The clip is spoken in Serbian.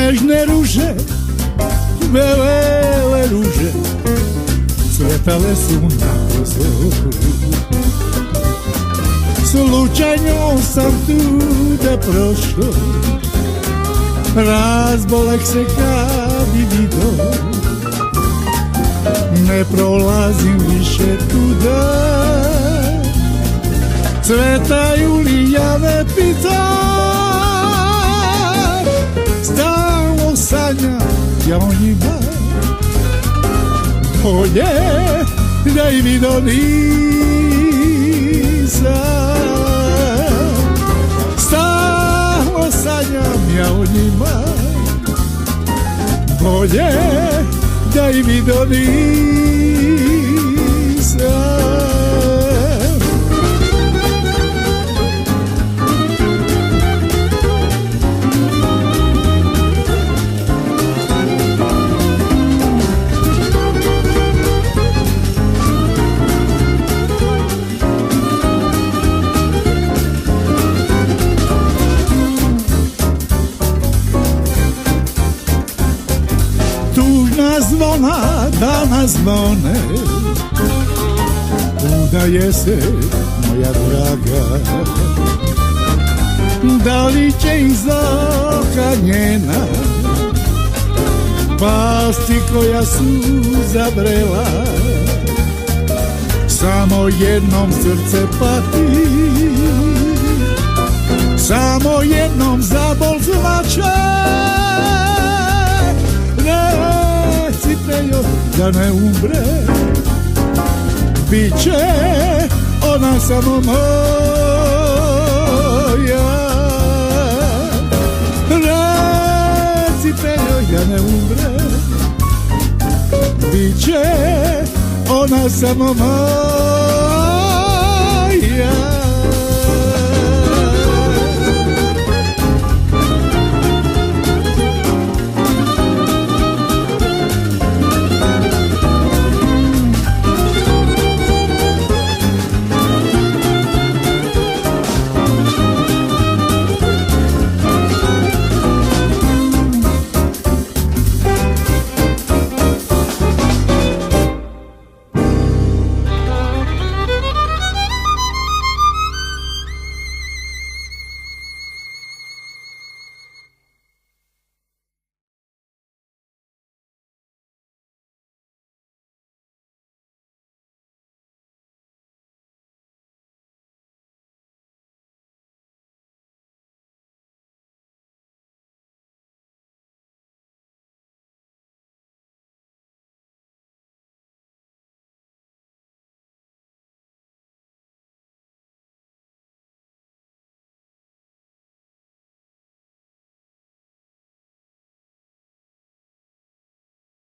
Nežne ruže, bele ruže, cvetale su na prozoru. Slučajno sam tuda prošao, razbolek se kad bi vidio. Ne prolazim više tuda, cvetaju li jave pita. Stalno sanjam ja o njima, bolje da i vidio nisam. Stalno sanjam ja o njima, bolje da i vidio nisam. Zvona danas zvone, udaje se moja draga. Da li će iz oka njena pasti koja suza vrela? Samo jednom srce pati, samo jednom zabol zlače. Da ne umre, biće ona samo moja. Recite joj da ne umre, biće ona samo moja.